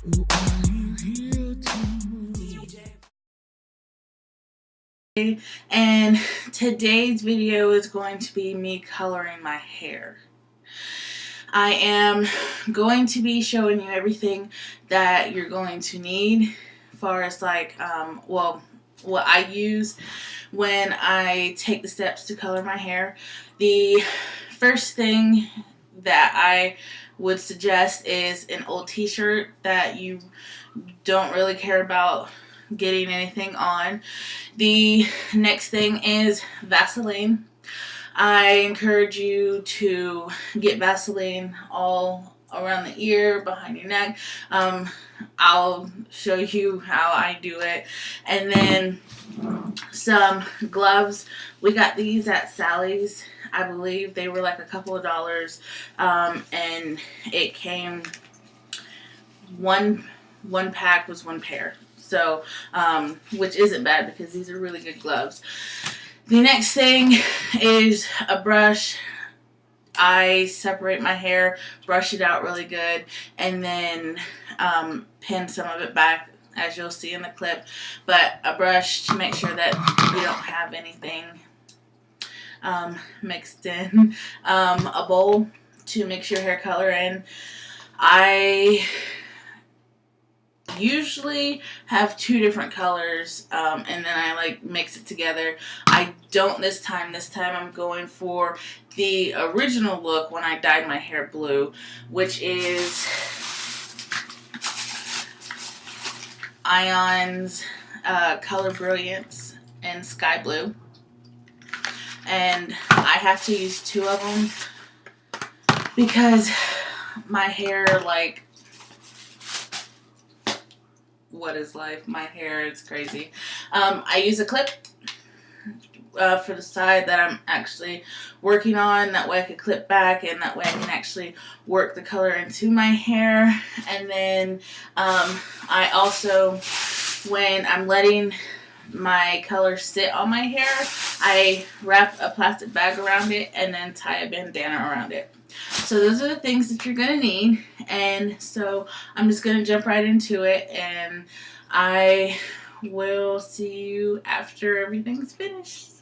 Oh, are you here and today's video is going to be me coloring my hair. I am going to be showing you everything that you're going to need as far as like, what I use when I take the steps to color my hair. The first thing that I would suggest is an old t-shirt that you don't really care about getting anything on. The next thing is Vaseline. I encourage you to get Vaseline all around the ear, behind your neck. I'll show you how I do it. And then some gloves. We got these at Sally's. I believe they were like a couple of dollars. And it came, one pack was one pair. So, which isn't bad because these are really good gloves. The next thing is a brush. I separate my hair, brush it out really good, and then pin some of it back, as you'll see in the clip. But a brush to make sure that you don't have anything mixed in. A bowl to mix your hair color in. I usually have two different colors, and then I like mix it together. I don't this time. This time I'm going for the original look when I dyed my hair blue, which is Ion's Color Brilliance and Sky Blue. And I have to use two of them because my hair, like, what is life? My hair is crazy. I use a clip for the side that I'm actually working on. That way I can clip back, and that way I can actually work the color into my hair. And then I also, when I'm letting my color sit on my hair, I wrap a plastic bag around it and then tie a bandana around it. So those are the things that you're going to need. And so I'm just going to jump right into it, and I will see you after everything's finished.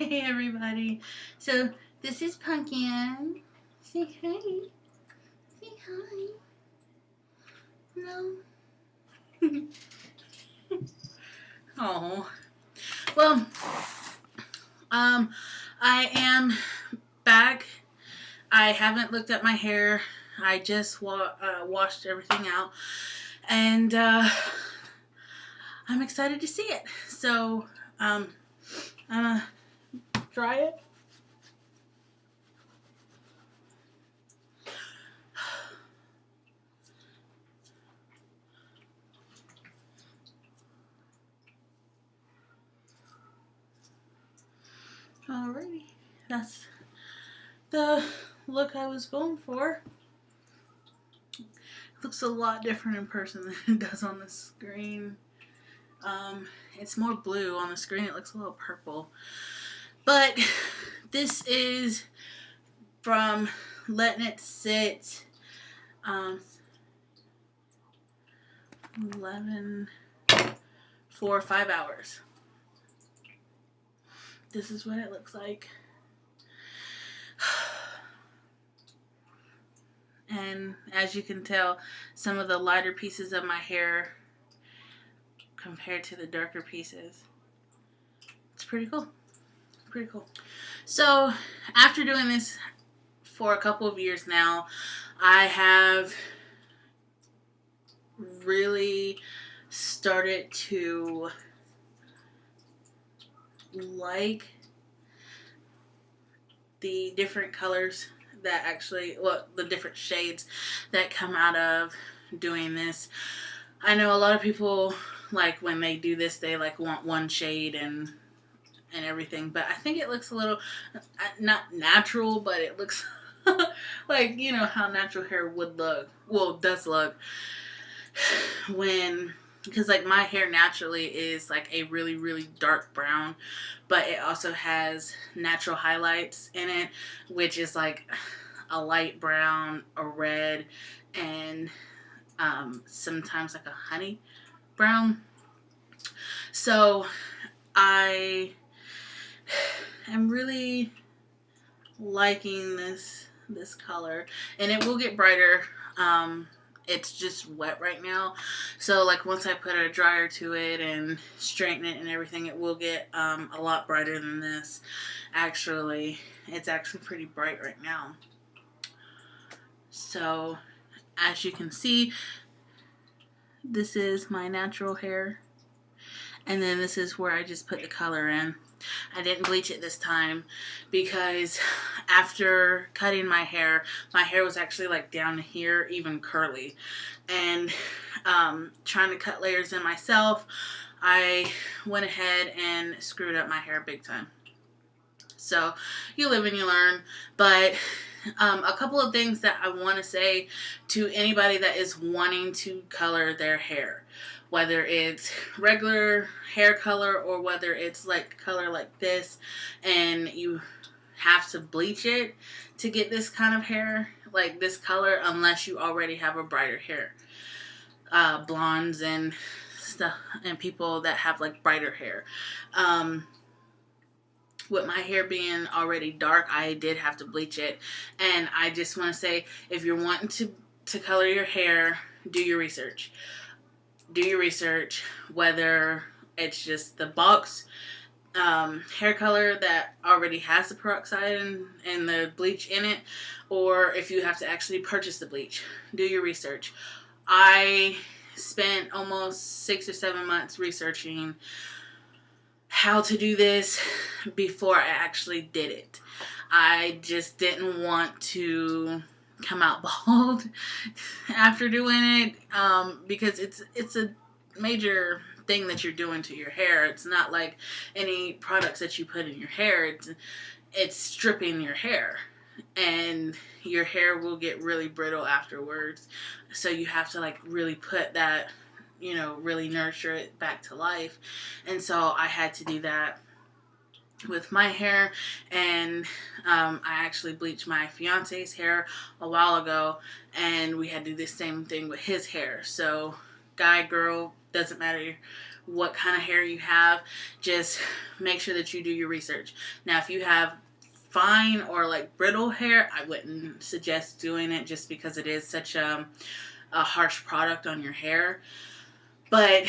Hey everybody. So this is Pumpkin. Say hi. Say hi. No. Oh. Well, I am back. I haven't looked at my hair. I just washed everything out, and I'm excited to see it. So I'm gonna dry it. Alrighty, that's the look I was going for. It looks a lot different in person than it does on the screen. It's more blue on the screen. It looks a little purple. But this is from letting it sit 11, 4 or 5 hours. This is what it looks like. And as you can tell, some of the lighter pieces of my hair compared to the darker pieces. It's pretty cool. Pretty cool. So after doing this for a couple of years now, I have really started to like the different colors that actually, well, the different shades that come out of doing this. I know a lot of people, like, when they do this, they like want one shade and everything, but I think it looks a little not natural, but it looks like, you know, how natural hair would look, well, does look when, because like my hair naturally is like a really, really dark brown, but it also has natural highlights in it, which is like a light brown, a red, and sometimes like a honey brown. So I am really liking this color, and it will get brighter. It's just wet right now, so like once I put a dryer to it and straighten it and everything, it will get a lot brighter than this. Actually, it's actually pretty bright right now. So as you can see, this is my natural hair, and then this is where I just put the color in. I didn't bleach it this time because after cutting my hair was actually like down here, even curly, and trying to cut layers in myself, I went ahead and screwed up my hair big time. So you live and you learn. But a couple of things that I want to say to anybody that is wanting to color their hair, whether it's regular hair color or whether it's like color like this and you have to bleach it to get this kind of hair, like this color, unless you already have a brighter hair. Blondes and stuff, and people that have like brighter hair. With my hair being already dark, I did have to bleach it. And I just want to say, if you're wanting to color your hair, do your research. Do your research, whether it's just the box hair color that already has the peroxide and the bleach in it, or if you have to actually purchase the bleach. Do your research. I spent almost 6 or 7 months researching how to do this before I actually did it. I just didn't want to come out bald after doing it, because it's a major thing that you're doing to your hair. It's not like any products that you put in your hair. It's stripping your hair, and your hair will get really brittle afterwards. So you have to like really put that, you know, really nurture it back to life. And so I had to do that with my hair, and I actually bleached my fiance's hair a while ago, and we had to do the same thing with his hair. So guy, girl, doesn't matter what kind of hair you have. Just make sure that you do your research. Now, if you have fine or like brittle hair, I wouldn't suggest doing it just because it is such a harsh product on your hair. But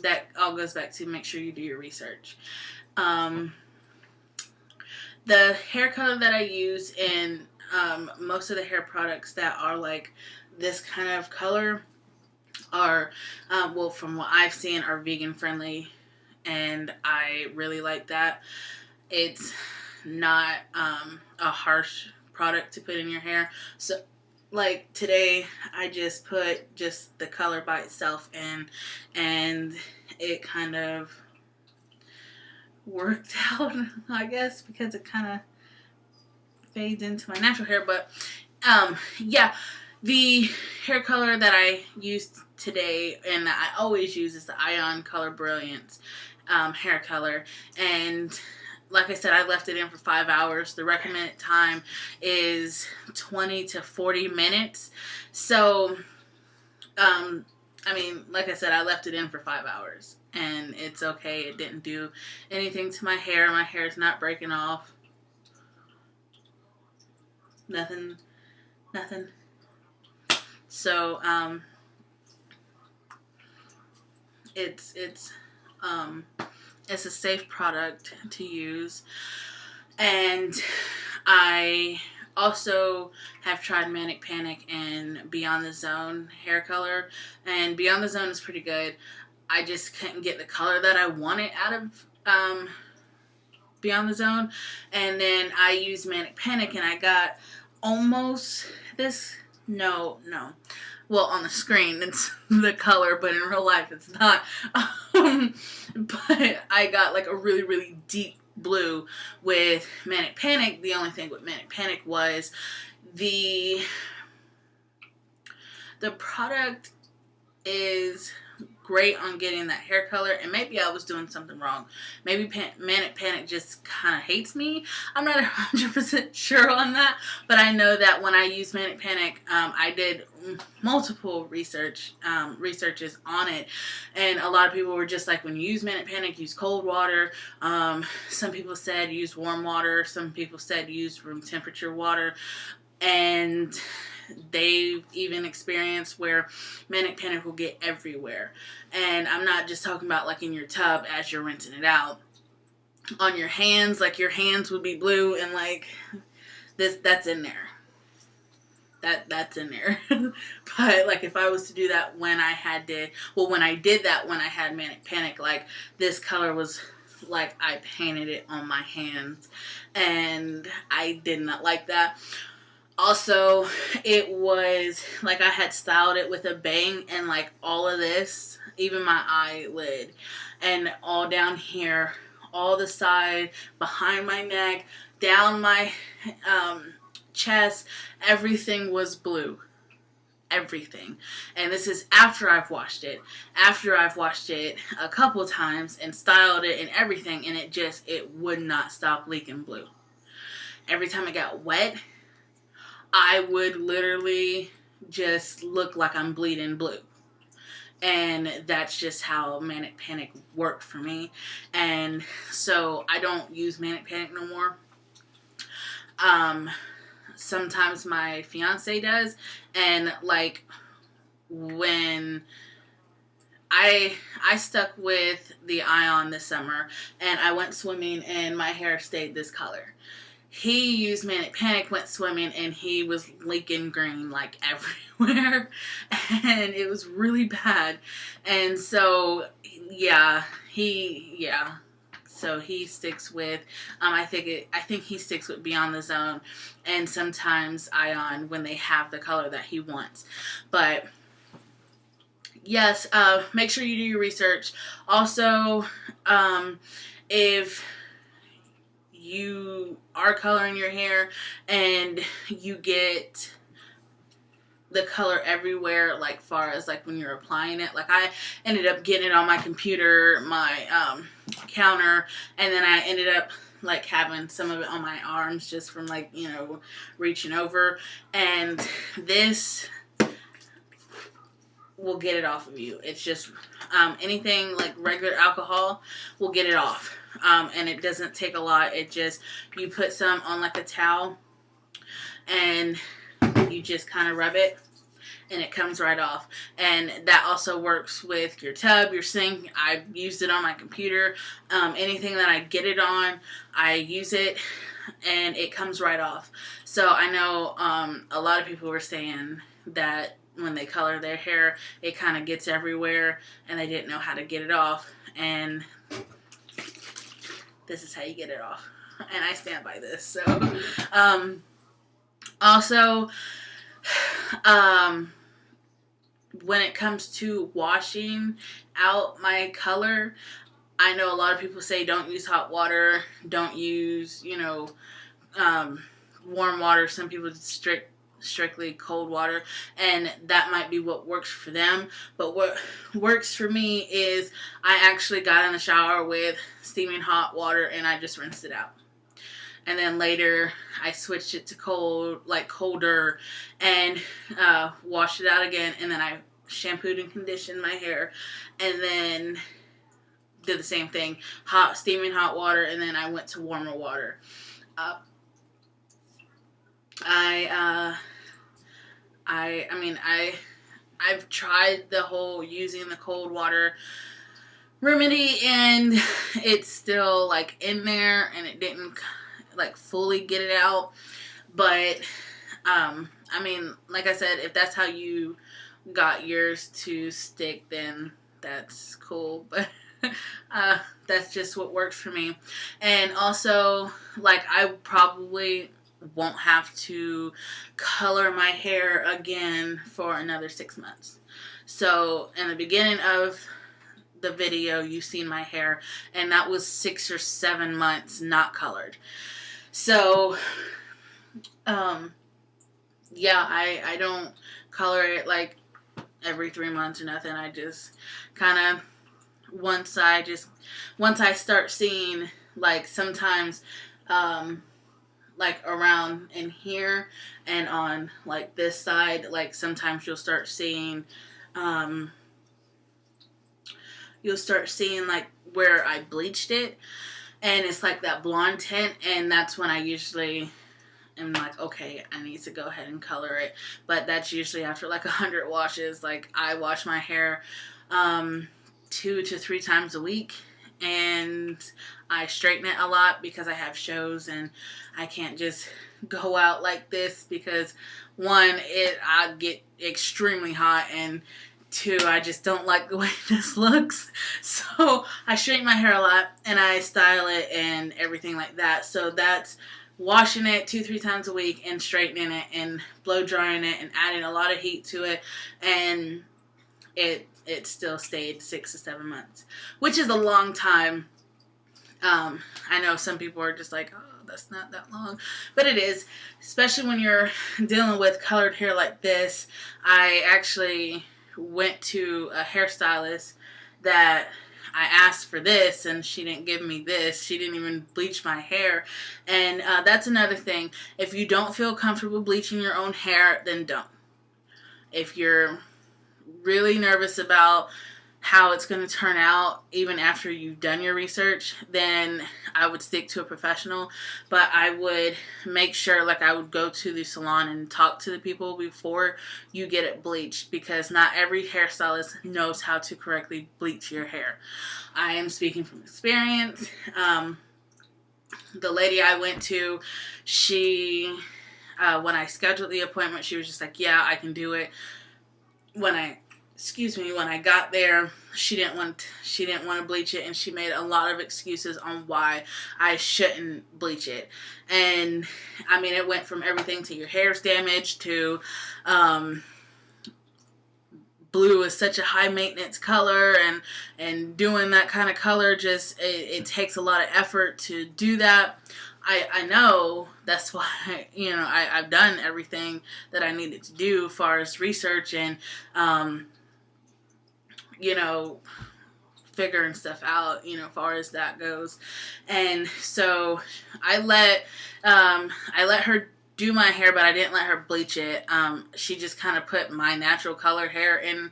that all goes back to make sure you do your research. The hair color that I use in most of the hair products that are like this kind of color are, well, from what I've seen, are vegan friendly, and I really like that. It's not a harsh product to put in your hair. So like today I just put just the color by itself in, and it kind of worked out, I guess, because it kind of fades into my natural hair. But yeah, the hair color that I used today and that I always use is the Ion Color Brilliance hair color. And like I said, I left it in for 5 hours. The recommended time is 20 to 40 minutes. So, I mean, like I said, I left it in for 5 hours. And it's okay. It didn't do anything to my hair. My hair is not breaking off. Nothing. So, it's a safe product to use. And I also have tried Manic Panic and Beyond the Zone hair color, and Beyond the Zone is pretty good. I just couldn't get the color that I wanted out of Beyond the Zone. And then I used Manic Panic and I got almost this, no. Well, on the screen it's the color, but in real life it's not. But I got like a really, really deep blue with Manic Panic. The only thing with Manic Panic was the product is great on getting that hair color, and maybe I was doing something wrong. Maybe Manic Panic just kind of hates me. I'm not 100% sure on that, but I know that when I used Manic Panic, I did multiple researches on it, and a lot of people were just like, when you use Manic Panic, use cold water. Some people said use warm water. Some people said use room temperature water, and they've even experienced where Manic Panic will get everywhere. And I'm not just talking about like in your tub as you're rinsing it out. On your hands, like your hands would be blue, and like that's in there. That's in there. But like if I was to do that when I did that when I had Manic Panic, like this color was like I painted it on my hands, and I did not like that. Also, it was like I had styled it with a bang, and like all of this, even my eyelid and all down here, all the side, behind my neck, down my chest, everything was blue. Everything. And this is after I've washed it. After I've washed it a couple times and styled it and everything, and it would not stop leaking blue. Every time it got wet, I would literally just look like I'm bleeding blue. And that's just how Manic Panic worked for me. And so I don't use Manic Panic no more. Sometimes my fiance does. And like when I stuck with the Ion this summer, and I went swimming and my hair stayed this color. He used Manic Panic, went swimming, and he was leaking green like everywhere, and it was really bad. And so so he sticks with I think he sticks with Beyond the Zone, and sometimes Ion when they have the color that he wants. But yes, make sure you do your research. Also, if you are coloring your hair and you get the color everywhere, like far as like when you're applying it, like I ended up getting it on my computer, my counter, and then I ended up like having some of it on my arms just from like, you know, reaching over. And this will get it off of you. It's just anything like regular alcohol will get it off. And it doesn't take a lot. It just, you put some on like a towel and you just kind of rub it and it comes right off. And that also works with your tub, your sink. I've used it on my computer. Anything that I get it on, I use it and it comes right off. So I know a lot of people were saying that when they color their hair, it kind of gets everywhere and they didn't know how to get it off. And this is how you get it off. And I stand by this. So also, when it comes to washing out my color, I know a lot of people say don't use hot water, don't use, warm water. Some people strictly cold water, and that might be what works for them. But what works for me is I actually got in the shower with steaming hot water and I just rinsed it out. And then later I switched it to colder, and washed it out again. And then I shampooed and conditioned my hair, and then did the same thing, steaming hot water, and then I went to warmer water. I've tried the whole using the cold water remedy, and it's still like in there, and it didn't like fully get it out. But like I said, if that's how you got yours to stick, then that's cool. But that's just what worked for me. And also, like, I probably won't have to color my hair again for another 6 months. So in the beginning of the video, you've seen my hair, and that was 6 or 7 months not colored. So yeah, I don't color it like every 3 months or nothing. I just kind of, once I start seeing, like, sometimes like around in here and on like this side, like sometimes you'll start seeing like where I bleached it, and it's like that blonde tint, and that's when I usually am like, okay, I need to go ahead and color it. But that's usually after like 100 washes. Like, I wash my hair 2 to 3 times a week, and I straighten it a lot because I have shows and I can't just go out like this because, one, I get extremely hot, and 2, I just don't like the way this looks. So I straighten my hair a lot and I style it and everything like that. So that's washing it 2-3 times a week and straightening it and blow drying it and adding a lot of heat to it, and it still stayed 6 to 7 months, which is a long time. I know some people are just like, oh, that's not that long, but it is, especially when you're dealing with colored hair like this. I actually went to a hairstylist that I asked for this, and she didn't give me this. She didn't even bleach my hair. And that's another thing. If you don't feel comfortable bleaching your own hair, then don't. If you're really nervous about how it's going to turn out, even after you've done your research, then I would stick to a professional. But I would make sure, like, I would go to the salon and talk to the people before you get it bleached, because not every hairstylist knows how to correctly bleach your hair. I am speaking from experience. The lady I went to, she, when I scheduled the appointment, she was just like, yeah, I can do it. When I got there, she didn't want to bleach it, and she made a lot of excuses on why I shouldn't bleach it. And I mean, it went from everything to your hair's damaged to blue is such a high maintenance color, and doing that kind of color, just it takes a lot of effort to do that. I know, that's why, I've done everything that I needed to do as far as research and figuring stuff out, as far as that goes. And so I let her do my hair, but I didn't let her bleach it. She just kind of put my natural color hair in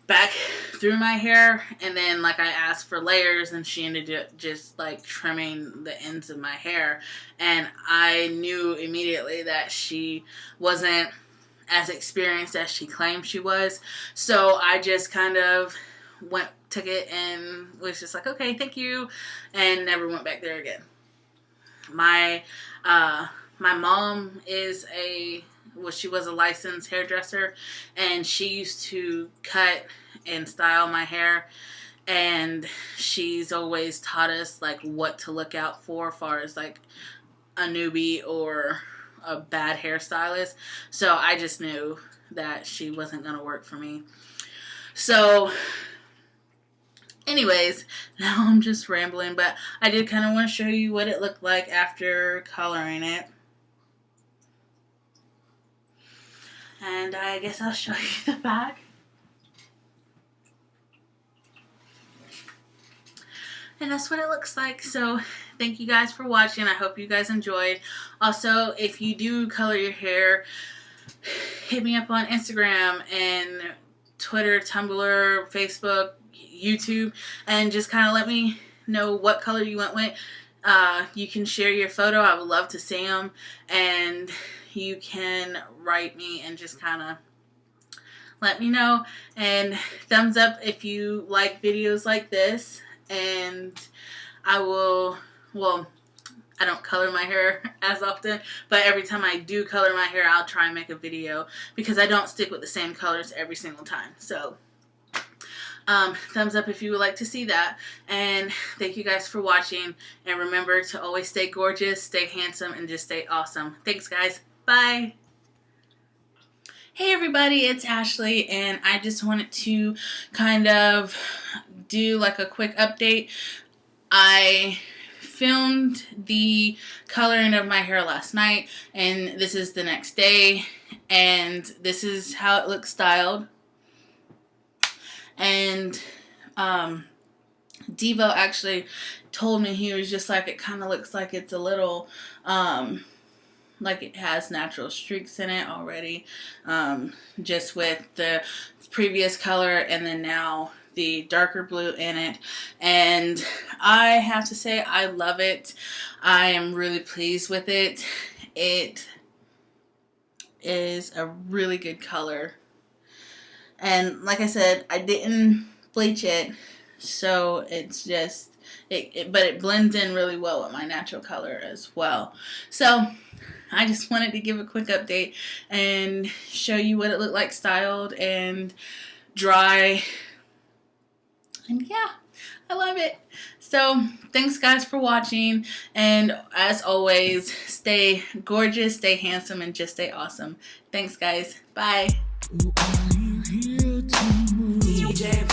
back through my hair, and then like I asked for layers, and she ended up just like trimming the ends of my hair, and I knew immediately that she wasn't as experienced as she claimed she was. So I just kind of took it and was just like, okay, thank you, and never went back there again. My mom is she was a licensed hairdresser, and she used to cut and style my hair, and she's always taught us like what to look out for as far as like a newbie or a bad hairstylist. So I just knew that she wasn't going to work for me. So anyways, now I'm just rambling, but I did kind of want to show you what it looked like after coloring it. And I guess I'll show you the back. And that's what it looks like. So thank you guys for watching. I hope you guys enjoyed. Also, if you do color your hair, hit me up on Instagram and Twitter, Tumblr, Facebook, YouTube, and just kind of let me know what color you went with. You can share your photo. I would love to see them. And you can write me and just kind of let me know. And thumbs up if you like videos like this. And I will, well, I don't color my hair as often, but every time I do color my hair, I'll try and make a video, because I don't stick with the same colors every single time. So thumbs up if you would like to see that. And thank you guys for watching. And remember to always stay gorgeous, stay handsome, and just stay awesome. Thanks, guys. Bye. Hey everybody, it's Ashley, and I just wanted to kind of do like a quick update. I filmed the coloring of my hair last night, and this is the next day, and this is how it looks styled. And Devo actually told me, he was just like, it kind of looks like it's a little like it has natural streaks in it already, just with the previous color and then now the darker blue in it. And I have to say, I love it. I am really pleased with it. It is a really good color, and like I said, I didn't bleach it, so it's just but it blends in really well with my natural color as well. So I just wanted to give a quick update and show you what it looked like styled and dry. And yeah, I love it. So thanks guys for watching, and as always, stay gorgeous, stay handsome, and just stay awesome. Thanks guys. Bye. DJ